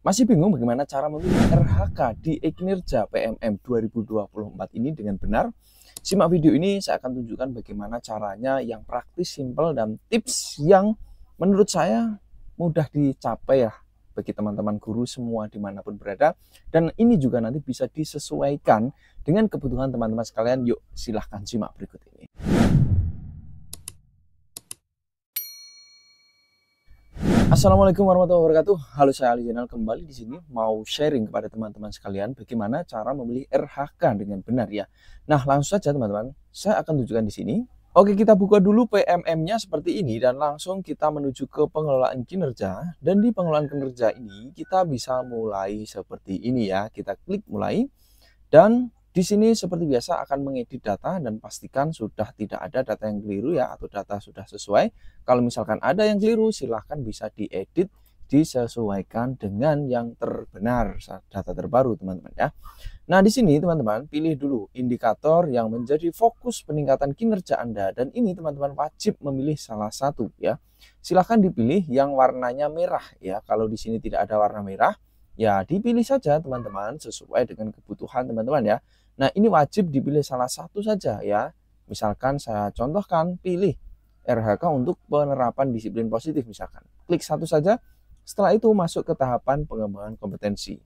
Masih bingung bagaimana cara memilih RHK di e-kinerja PMM 2024 ini dengan benar? Simak video ini, saya akan tunjukkan bagaimana caranya yang praktis, simpel, dan tips yang menurut saya mudah dicapai ya bagi teman-teman guru semua dimanapun berada. Dan ini juga nanti bisa disesuaikan dengan kebutuhan teman-teman sekalian. Yuk silahkan simak berikut ini. Assalamualaikum warahmatullahi wabarakatuh. Halo, saya Ali Zainal kembali di sini mau sharing kepada teman-teman sekalian bagaimana cara memilih RHK dengan benar ya. Nah, langsung saja teman-teman, saya akan tunjukkan di sini. Oke, kita buka dulu PMM-nya seperti ini dan langsung kita menuju ke pengelolaan kinerja. Dan di pengelolaan kinerja ini kita bisa mulai seperti ini ya. Kita klik mulai dan di sini seperti biasa akan mengedit data dan pastikan sudah tidak ada data yang keliru ya, atau data sudah sesuai. Kalau misalkan ada yang keliru, silahkan bisa diedit, disesuaikan dengan yang terbenar, data terbaru teman-teman ya. Nah, di sini teman-teman pilih dulu indikator yang menjadi fokus peningkatan kinerja Anda, dan ini teman-teman wajib memilih salah satu ya. Silahkan dipilih yang warnanya merah ya. Kalau di sini tidak ada warna merah, ya dipilih saja teman-teman sesuai dengan kebutuhan teman-teman ya. Nah, ini wajib dipilih salah satu saja ya. Misalkan saya contohkan, pilih RHK untuk penerapan disiplin positif misalkan. Klik satu saja, setelah itu masuk ke tahapan pengembangan kompetensi.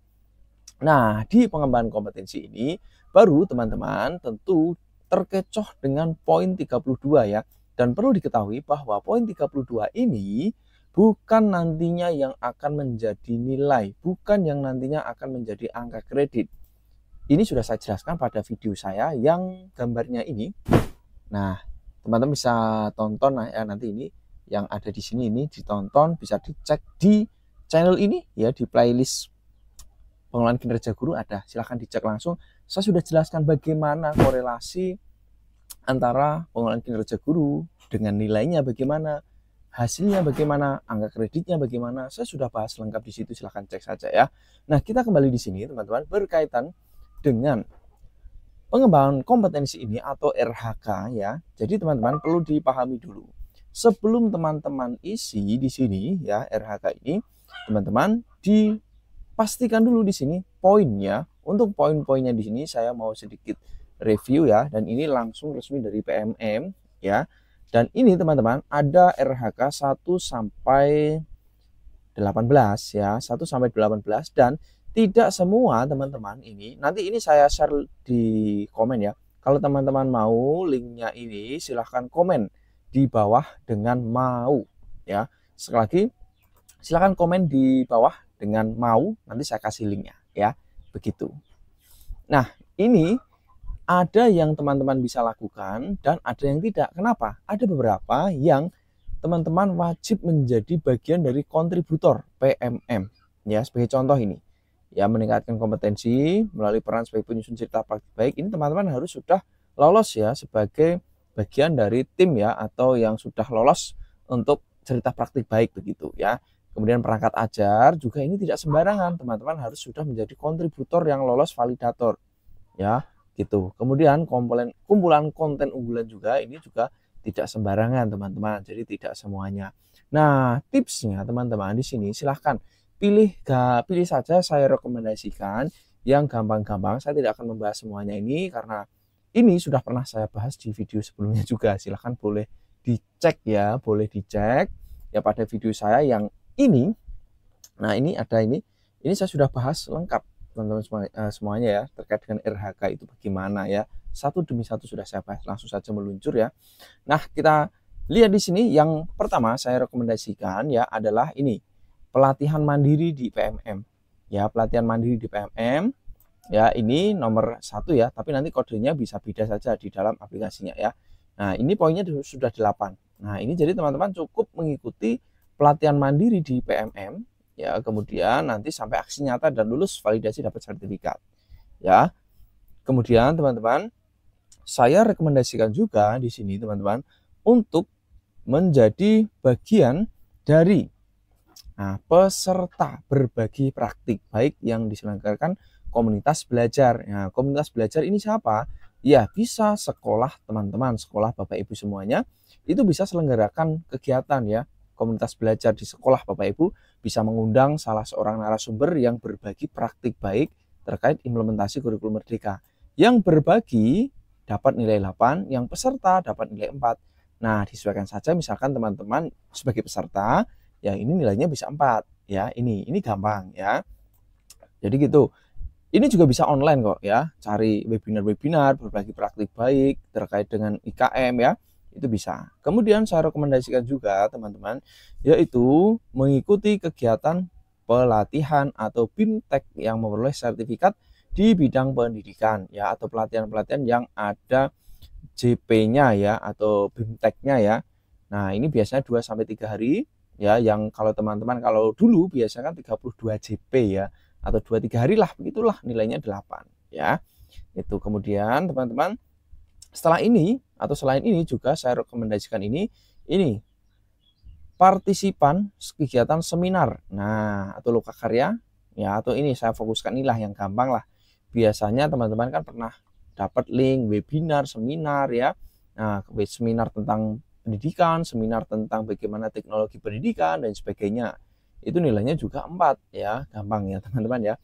Nah, di pengembangan kompetensi ini baru teman-teman tentu terkecoh dengan poin 32 ya. Dan perlu diketahui bahwa poin 32 ini bukan nantinya yang akan menjadi nilai, bukan yang nantinya akan menjadi angka kredit. Ini sudah saya jelaskan pada video saya yang gambarnya ini. Nah, teman-teman bisa tonton ya nanti ini yang ada di sini, ini ditonton, bisa dicek di channel ini ya, di playlist pengelolaan kinerja guru ada. Silahkan dicek langsung. Saya sudah jelaskan bagaimana korelasi antara pengelolaan kinerja guru dengan nilainya bagaimana, hasilnya bagaimana, angka kreditnya bagaimana. Saya sudah bahas lengkap di situ, silahkan cek saja ya. Nah, kita kembali di sini teman-teman berkaitan dengan pengembangan kompetensi ini atau RHK ya. Jadi teman-teman perlu dipahami dulu. Sebelum teman-teman isi di sini ya RHK ini, teman-teman dipastikan dulu di sini poinnya. Untuk poin-poinnya di sini saya mau sedikit review ya, dan ini langsung resmi dari PMM ya. Dan ini teman-teman ada RHK 1 sampai 18 ya, 1 sampai 18, dan tidak semua teman-teman ini, nanti ini saya share di komen ya. Kalau teman-teman mau linknya ini silahkan komen di bawah dengan mau ya. Sekali lagi silahkan komen di bawah dengan mau, nanti saya kasih linknya ya, begitu. Nah, ini ada yang teman-teman bisa lakukan dan ada yang tidak. Kenapa? Ada beberapa yang teman-teman wajib menjadi bagian dari kontributor PMM ya. Sebagai contoh ini ya, meningkatkan kompetensi melalui peran sebagai penyusun cerita praktik baik. Ini teman-teman harus sudah lolos ya sebagai bagian dari tim ya, atau yang sudah lolos untuk cerita praktik baik begitu ya. Kemudian perangkat ajar juga ini tidak sembarangan, teman-teman harus sudah menjadi kontributor yang lolos validator ya gitu. Kemudian kumpulan konten unggulan juga ini juga tidak sembarangan teman-teman, jadi tidak semuanya. Nah, tipsnya teman-teman di sini silahkan pilih saja. Saya rekomendasikan yang gampang-gampang. Saya tidak akan membahas semuanya ini karena ini sudah pernah saya bahas di video sebelumnya juga. Silahkan boleh dicek ya, boleh dicek ya pada video saya yang ini. Nah, ini ada ini saya sudah bahas lengkap teman-teman semuanya ya, terkait dengan RHK itu bagaimana ya. Satu demi satu sudah saya bahas, langsung saja meluncur ya. Nah, kita lihat di sini yang pertama saya rekomendasikan ya adalah ini, pelatihan mandiri di PMM ya. Pelatihan mandiri di PMM ya, ini nomor 1 ya, tapi nanti kodenya bisa beda saja di dalam aplikasinya ya. Nah, ini poinnya sudah 8. Nah, ini jadi teman-teman cukup mengikuti pelatihan mandiri di PMM ya, kemudian nanti sampai aksi nyata dan lulus validasi dapat sertifikat ya. Kemudian teman-teman saya rekomendasikan juga di sini teman-teman untuk menjadi bagian dari peserta berbagi praktik baik yang diselenggarakan komunitas belajar. Nah, komunitas belajar ini siapa? Ya, bisa sekolah teman-teman, sekolah Bapak Ibu semuanya, itu bisa selenggarakan kegiatan ya, komunitas belajar di sekolah Bapak Ibu bisa mengundang salah seorang narasumber yang berbagi praktik baik terkait implementasi kurikulum Merdeka. Yang berbagi dapat nilai 8, yang peserta dapat nilai 4. Nah, disesuaikan saja misalkan teman-teman sebagai peserta, ya ini nilainya bisa 4. Ya, ini gampang ya. Jadi gitu. Ini juga bisa online kok ya, cari webinar-webinar, berbagi praktik baik terkait dengan IKM ya, itu bisa. Kemudian saya rekomendasikan juga teman-teman, yaitu mengikuti kegiatan pelatihan atau BIMTEK yang memperoleh sertifikat di bidang pendidikan ya, atau pelatihan-pelatihan yang ada JP-nya ya, atau BIMTEK-nya ya. Nah, ini biasanya 2-3 hari ya, yang kalau teman-teman kalau dulu biasanya kan 32 JP ya, atau 2-3 hari lah, begitulah nilainya 8 ya. Itu kemudian teman-teman setelah ini atau selain ini juga saya rekomendasikan ini partisipan kegiatan seminar. Nah, atau lokakarya ya, atau ini saya fokuskan inilah yang gampang lah. Biasanya teman-teman kan pernah dapat link webinar, seminar ya. Nah, seminar tentang pendidikan, seminar tentang bagaimana teknologi pendidikan dan sebagainya. Itu nilainya juga 4 ya, gampang ya teman-teman ya.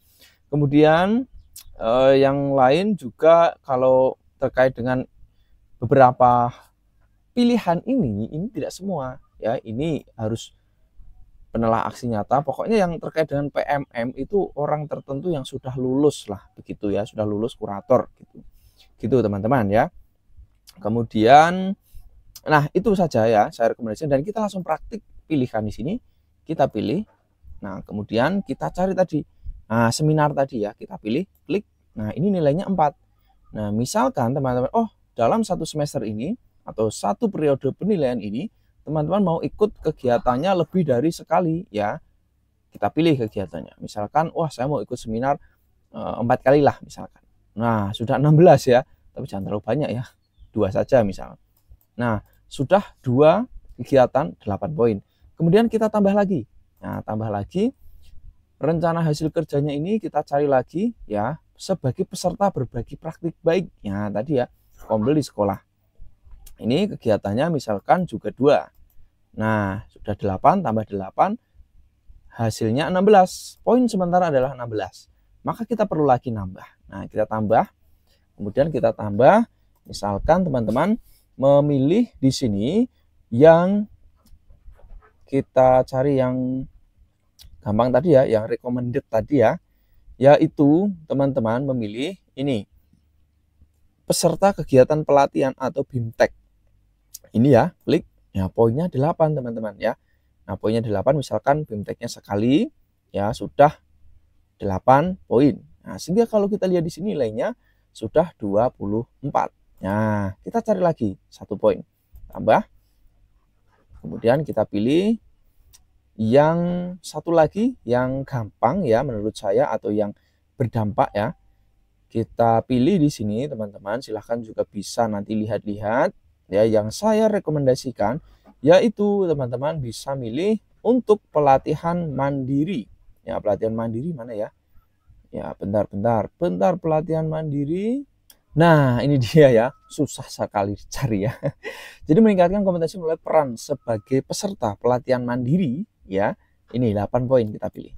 Kemudian yang lain juga kalau terkait dengan beberapa pilihan ini tidak semua ya, ini harus penelaah aksi nyata. Pokoknya yang terkait dengan PMM itu orang tertentu yang sudah lulus lah begitu ya, sudah lulus kurator gitu teman-teman ya. Kemudian nah itu saja ya saya rekomendasikan, dan kita langsung praktik pilihkan di sini. Kita pilih, nah kemudian kita cari tadi, nah seminar tadi ya, kita pilih, klik, nah ini nilainya 4. Nah misalkan teman-teman, oh dalam satu semester ini atau satu periode penilaian ini, teman-teman mau ikut kegiatannya lebih dari sekali ya, kita pilih kegiatannya. Misalkan, wah saya mau ikut seminar 4 kali lah misalkan. Nah sudah 16 ya, tapi jangan terlalu banyak ya, 2 saja misalnya. Nah sudah 2 kegiatan 8 poin. Kemudian kita tambah lagi. Nah, tambah lagi rencana hasil kerjanya ini kita cari lagi ya, sebagai peserta berbagi praktik baik. Ya, tadi ya, Kombel di sekolah. Ini kegiatannya misalkan juga 2. Nah, sudah 8 tambah 8 hasilnya 16. Poin sementara adalah 16. Maka kita perlu lagi nambah. Nah, kita tambah. Kemudian kita tambah, misalkan teman-teman memilih di sini yang kita cari yang gampang tadi ya, yang recommended tadi ya, yaitu teman-teman memilih ini peserta kegiatan pelatihan atau BIMTEK. Ini ya, klik, ya poinnya 8 teman-teman ya. Nah poinnya 8 misalkan BIMTEK-nya sekali ya sudah 8 poin. Nah sehingga kalau kita lihat di sini nilainya sudah 24. Nah kita cari lagi 1 poin, tambah. Kemudian kita pilih yang satu lagi yang gampang ya menurut saya, atau yang berdampak ya. Kita pilih di sini teman-teman, silahkan juga bisa nanti lihat-lihat ya. Yang saya rekomendasikan yaitu teman-teman bisa milih untuk pelatihan mandiri. Ya, pelatihan mandiri mana ya? Ya, bentar pelatihan mandiri. Nah, ini dia ya, susah sekali dicari ya. Jadi meningkatkan kompetensi melalui peran sebagai peserta pelatihan mandiri ya. Ini 8 poin kita pilih.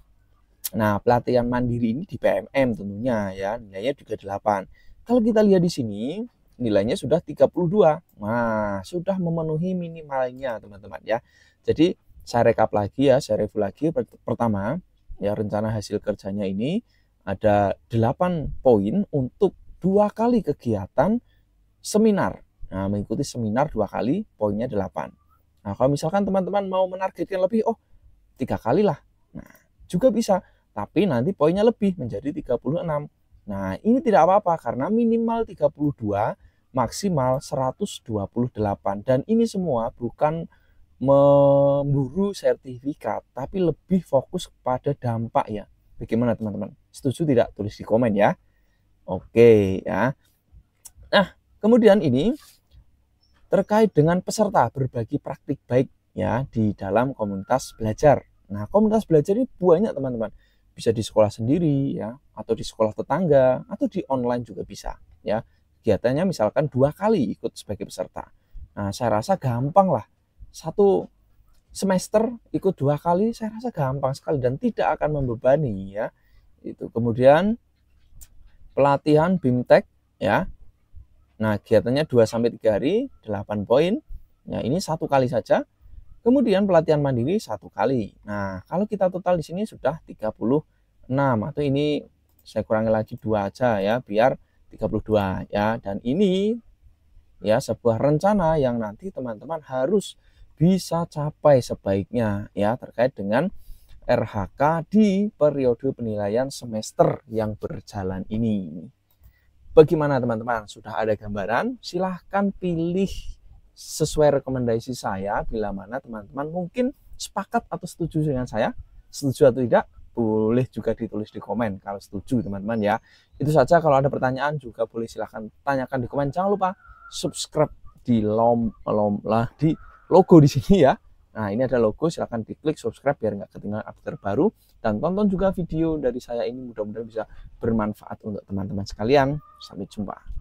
Nah, pelatihan mandiri ini di PMM tentunya ya, nilainya juga 8. Kalau kita lihat di sini, nilainya sudah 32. Nah, sudah memenuhi minimalnya teman-teman ya. Jadi, saya rekap lagi ya, saya review lagi. Pertama, ya rencana hasil kerjanya ini ada 8 poin untuk 2 kali kegiatan seminar. Nah, mengikuti seminar 2 kali, poinnya 8. Nah, kalau misalkan teman-teman mau menargetkan lebih, oh 3 kali lah. Nah, juga bisa, tapi nanti poinnya lebih menjadi 36. Nah, ini tidak apa-apa karena minimal 32, maksimal 128. Dan ini semua bukan memburu sertifikat, tapi lebih fokus pada dampak ya. Bagaimana teman-teman? Setuju tidak? Tulis di komen ya. Oke ya. Nah, kemudian ini terkait dengan peserta berbagi praktik baik ya di dalam komunitas belajar. Nah, komunitas belajar ini banyak teman-teman. Bisa di sekolah sendiri ya, atau di sekolah tetangga, atau di online juga bisa ya. Kegiatannya misalkan 2 kali ikut sebagai peserta. Nah, saya rasa gampang lah. Satu semester ikut 2 kali, saya rasa gampang sekali dan tidak akan membebani ya. Itu. Kemudian pelatihan BIMTEK ya. Nah, kegiatannya 2 sampai 3 hari, 8 poin. Nah, ini 1 kali saja. Kemudian pelatihan mandiri 1 kali. Nah, kalau kita total di sini sudah 36 atau ini saya kurangi lagi 2 aja ya, biar 32 ya. Dan ini ya sebuah rencana yang nanti teman-teman harus bisa capai sebaiknya ya terkait dengan RHK di periode penilaian semester yang berjalan ini. Bagaimana teman-teman? Sudah ada gambaran? Silahkan pilih sesuai rekomendasi saya bila mana teman-teman mungkin sepakat atau setuju dengan saya. Setuju atau tidak? Boleh juga ditulis di komen kalau setuju teman-teman ya. Itu saja, kalau ada pertanyaan juga boleh silahkan tanyakan di komen. Jangan lupa subscribe di di logo di sini ya. Nah, ini ada logo, silahkan diklik subscribe biar nggak ketinggalan update terbaru. Dan tonton juga video dari saya ini, mudah-mudahan bisa bermanfaat untuk teman-teman sekalian. Sampai jumpa.